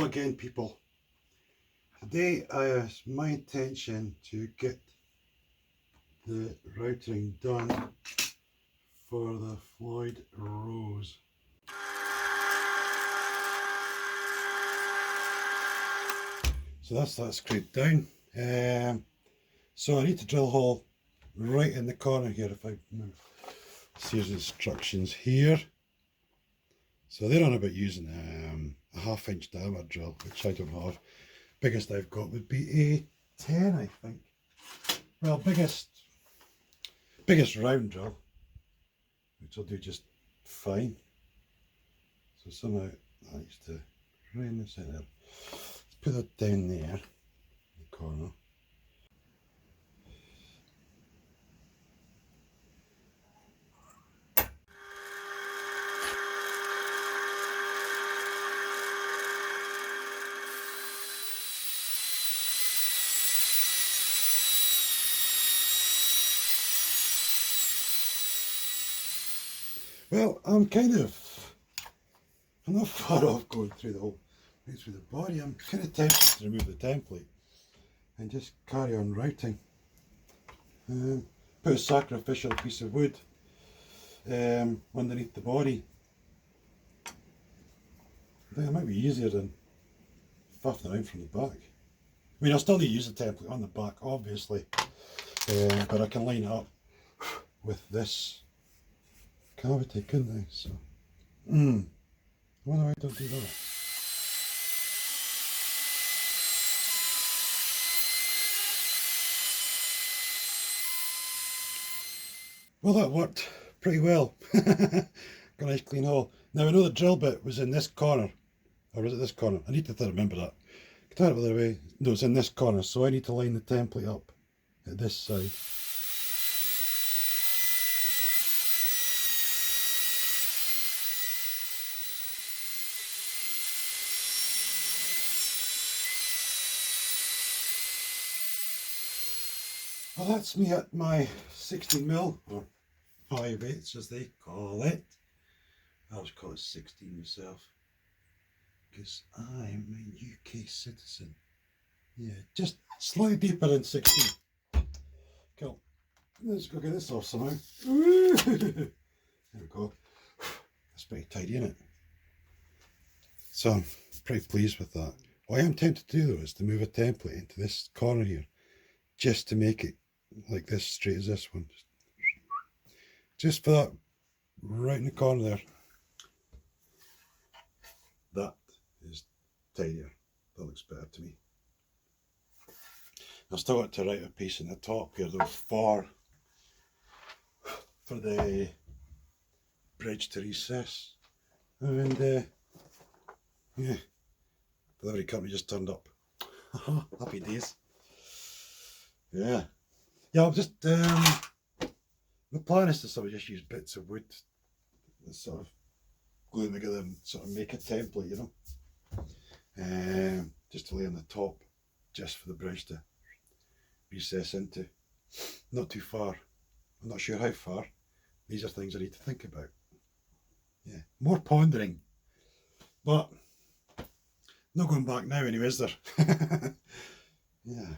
again, people. Today it's my intention to get the routing done for the Floyd Rose. So that's that screwed down. So I need to drill a hole right in the corner here. If I see the instructions here. So they're on about using a 1/2 inch diameter drill, which I don't have. Biggest I've got would be a 10, I think. Well, biggest round drill, which will do just fine. So somehow I used to round this in there. Let's put that down there in the corner. Well, I'm not far off going through the whole, right through the body. I'm kind of tempted to remove the template and just carry on routing. Put a sacrificial piece of wood underneath the body. I think it might be easier than faffing around from the back. I mean, I'll still need to use the template on the back, obviously, but I can line it up with this cavity, couldn't I? So, I wonder why I don't do that. Well, that worked pretty well. Got a nice clean hole. Now I know the drill bit was in this corner, or was it this corner? I need to remember that. Turn it the other way. No, it's in this corner, so I need to line the template up at this side. Well, that's me at my 16mm, or 5/8 as they call it. I always call it 16 myself, because I'm a UK citizen. Yeah, just slightly deeper than 16. Cool. Let's go get this off somehow. There we go. That's pretty tidy, isn't it? So I'm pretty pleased with that. What I am tempted to do though is to move a template into this corner here, just to make it like this, straight as this one. Just for that, right in the corner there. That is tidier. That looks better to me. I've still got to write a piece in the top here though for the bridge to recess. And yeah, delivery company just turned up. Happy days. Yeah. Yeah, I'll just the plan is to sort of just use bits of wood and sort of glue them together and sort of make a template, you know. Just to lay on the top, just for the bridge to recess into. Not too far. I'm not sure how far. These are things I need to think about. Yeah, more pondering. But not going back now anyway, is there? Yeah.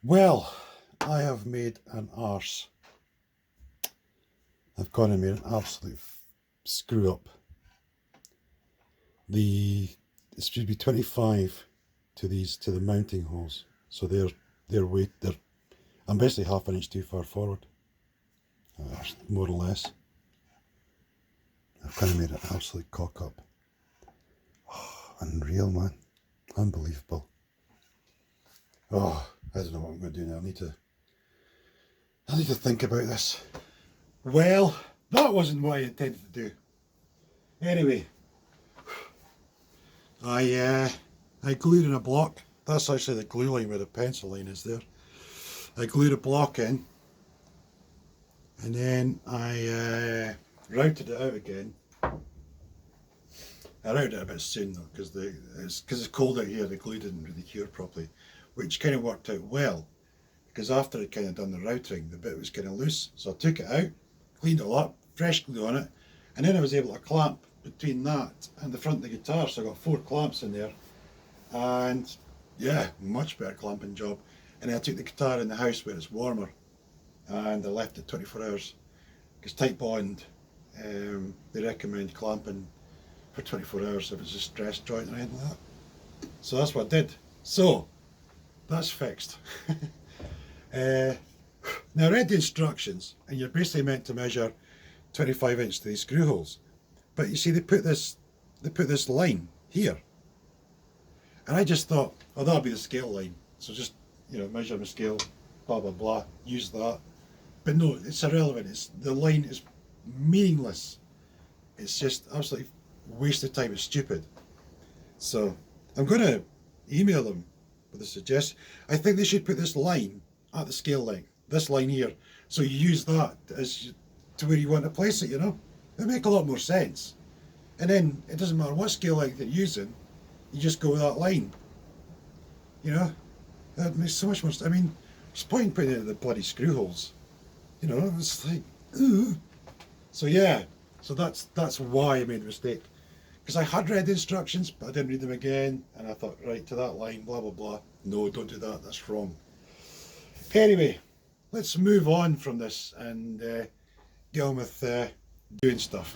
Well, I have made an arse. I've gone and made an absolute screw up. It should be 25 to the mounting holes. So they're I'm basically 1/2 inch too far forward. More or less. I've kind of made an absolute cock up. Oh, unreal, man. Unbelievable. Oh, I don't know what I'm going to do now. I need to think about this. Well, that wasn't what I intended to do. Anyway, I glued in a block. That's actually the glue line where the pencil line is there. I glued a block in, and then I routed it out again. I routed it a bit soon though, because it's cold out here. The glue didn't really cure properly, which kind of worked out well, because after I'd kind of done the routing, the bit was kind of loose. So I took it out, cleaned it all up, fresh glue on it, and then I was able to clamp between that and the front of the guitar, so I got 4 clamps in there, and yeah, much better clamping job. And then I took the guitar in the house where it's warmer, and I left it 24 hours, because Type Bond, they recommend clamping for 24 hours if it's a stress joint or anything like that. So that's what I did. So that's fixed. Now I read the instructions, and you're basically meant to measure 25" to these screw holes. But you see, they put this line here, and I just thought, oh, that'll be the scale line. So just, you know, measure the scale, blah blah blah, use that. But no, it's irrelevant. The line is meaningless. It's just absolutely waste of time. It's stupid. So I'm going to email them with a suggestion. I think they should put this line at the scale length, this line here, so you use that as to where you want to place it, you know. It'll make a lot more sense. And then it doesn't matter what scale length you're using, you just go with that line. You know, that makes so much more sense. I mean, there's point in putting it in the bloody screw holes. You know, it's like, ooh. So yeah, so that's why I made a mistake. Because I had read the instructions, but I didn't read them again, and I thought, right, to that line, blah blah blah. No, don't do that, that's wrong. Anyway, let's move on from this and get on with doing stuff.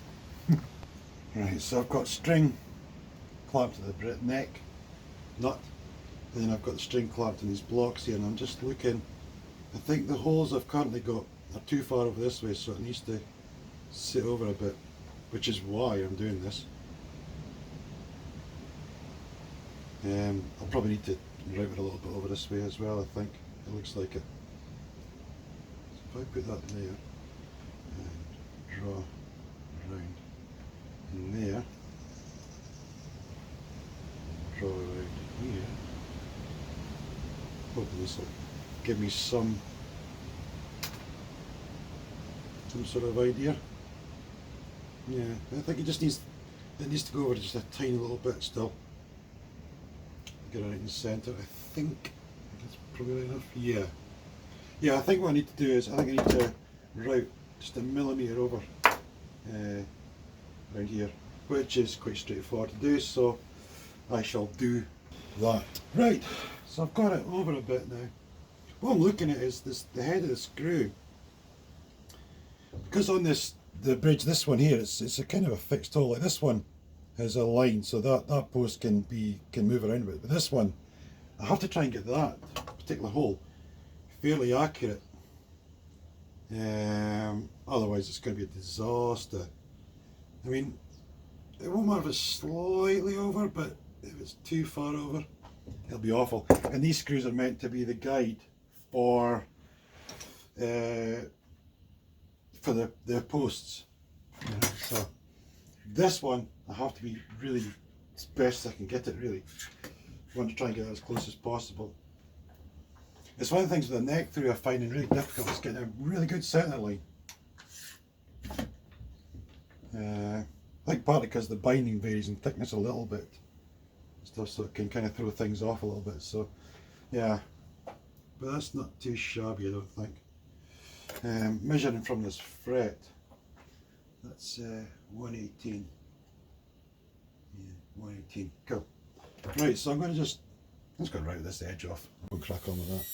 Right, so I've got string clamped to the neck nut, and then I've got the string clamped in these blocks here, and I'm just looking. I think the holes I've currently got are too far over this way, so it needs to sit over a bit, which is why I'm doing this. I'll probably need to route it a little bit over this way as well, I think. It looks like it. So if I put that there and draw around in there, draw around here, hopefully this will give me some sort of idea. Yeah, I think it needs to go over just a tiny little bit still. Get it right in the centre. I think that's probably right enough. Yeah. Yeah, I think what I need to do is, I think I need to route just a millimetre over around here, which is quite straightforward to do, so I shall do that. Right, so I've got it over a bit now. What I'm looking at is the head of the screw. Because on the bridge, this one here, it's a kind of a fixed hole. Like this one has a line, so that post can move around a bit. But this one, I have to try and get that particular hole fairly accurate. Otherwise, it's going to be a disaster. I mean, it won't matter if it's slightly over, but if it's too far over, it'll be awful. And these screws are meant to be the guide for the posts. You know, so this one, I have to be really as best I can get it. Really, I want to try and get it as close as possible. It's one of the things with the neck through I find really difficult is getting a really good centre line. I think partly because the binding varies in thickness a little bit, stuff, so it can kind of throw things off a little bit. So yeah, but that's not too shabby, I don't think. Measuring from this fret, that's 118. Yeah, 118. Cool. Right, so I'm going to just route this edge off. We'll crack on with that.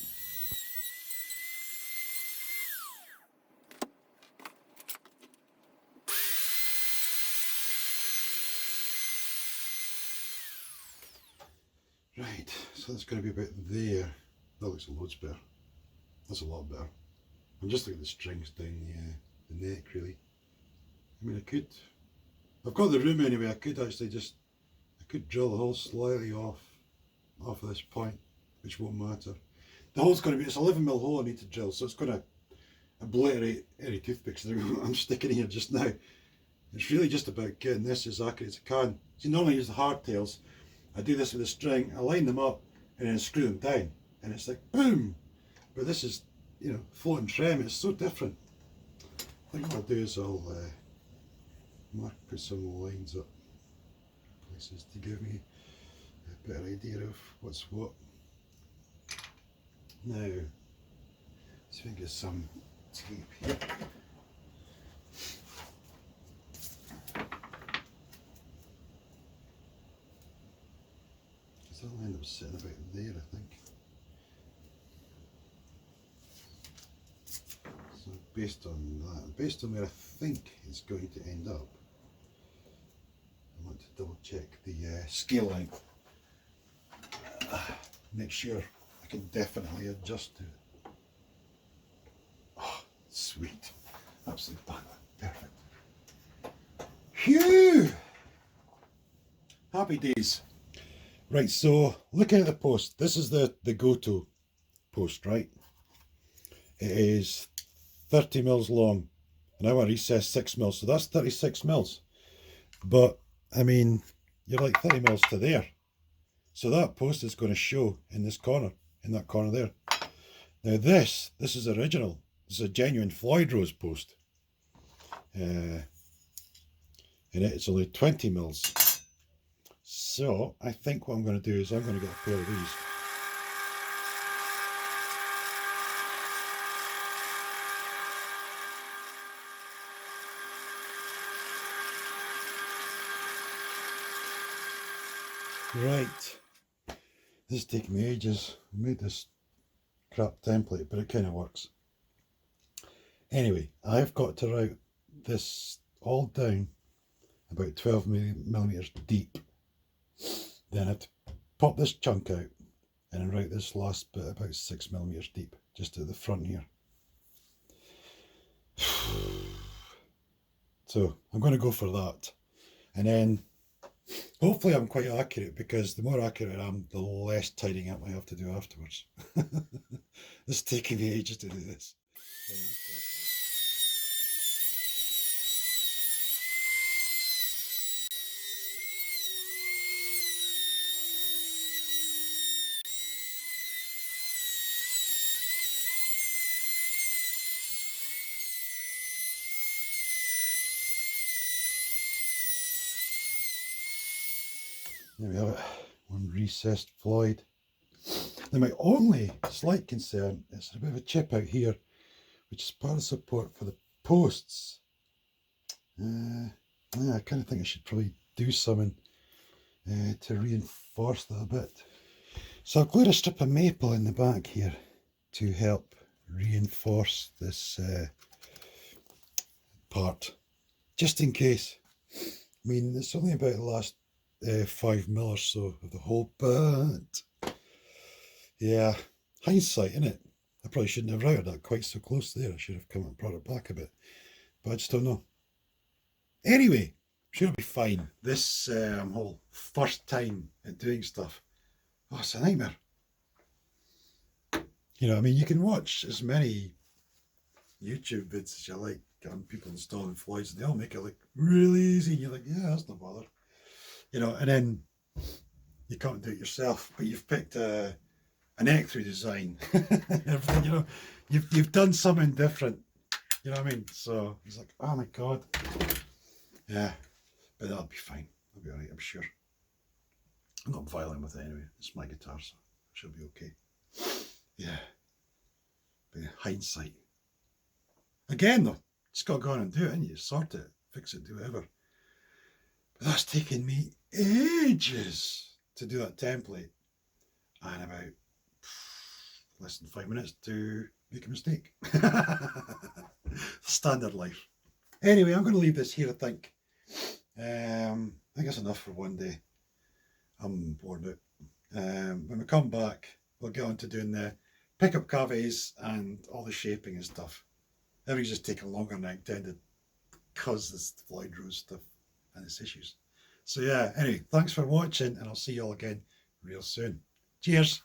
Right, so that's going to be about there. That looks loads better. That's a lot better. I'm just looking at the strings down the neck, really. I mean, I've got the room anyway. I could drill the hole slightly off of this point, which won't matter. The hole's going to be, it's 11mm hole I need to drill, so it's going to obliterate any toothpicks that I'm sticking here just now. It's really just about getting this as accurate as I can. See, normally I use the hardtails. I do this with a string, I line them up and then screw them down, and it's like boom. But this is, you know, floating trem. It's so different. I think what I'll do is I'll put some lines up places to give me a better idea of what's what. Now, let's see if I can get some tape here. something sitting about there, I think. So based on that, based on where I think it's going to end up, I want to double check the scale length. Make sure I can definitely adjust to it. Oh, sweet. Absolutely bang. Perfect. Phew! Happy days. Right, so looking at the post, this is the go-to post, right? It is 30 mils long, and I want to recess 6 mils, so that's 36 mils. But I mean, you're like 30 mils to there, so that post is going to show in this corner, in that corner there. Now this is original. This is a genuine Floyd rose post, and it's only 20 mils. So I think what I'm going to do is I'm going to get a pair of these. Right, this is taking me ages. I made this crap template, but it kind of works. Anyway, I've got to route this all down about 12 millimeters deep. Then I have to pop this chunk out and then route this last bit about 6 millimeters deep, just at the front here. So I'm going to go for that, and then hopefully I'm quite accurate, because the more accurate I am, the less tidying up I have to do afterwards. It's taking me ages to do this. There we have it, one recessed Floyd. Now my only slight concern is a bit of a chip out here, which is part of support for the posts. I kind of think I should probably do something to reinforce that a bit. So I've glued a strip of maple in the back here to help reinforce this part, just in case. I mean, it's only about the last 5 mil or so of the hole, but yeah, hindsight, innit? I probably shouldn't have routed that quite so close there. I should have come and brought it back a bit, but I just don't know. Anyway, sure it'll be fine. This whole first time at doing stuff, oh, it's a nightmare. You know, I mean, you can watch as many YouTube vids as you like on people installing Floyds, and they all make it look really easy. And you're like, yeah, that's no bother. You know, and then you can't do it yourself, but you've picked an Ectru design. Everything, you know, you've done something different. You know what I mean? So he's like, oh my god. Yeah, but that'll be fine. I'll be alright, I'm sure. I'm not violent with it anyway. It's my guitar, so it should be okay. Yeah. But hindsight. Again though, just got to go on and do it, and you sort it, fix it, do whatever. But that's taken me ages to do that template, and about less than 5 minutes to make a mistake. Standard life. Anyway, I'm going to leave this here, I think. I think that's enough for one day. I'm bored out. When we come back, we'll get on to doing the pickup cavities and all the shaping and stuff. Everything's just taking longer than I intended because this Floyd Rose stuff and its issues. So yeah, anyway, thanks for watching, and I'll see you all again real soon. Cheers.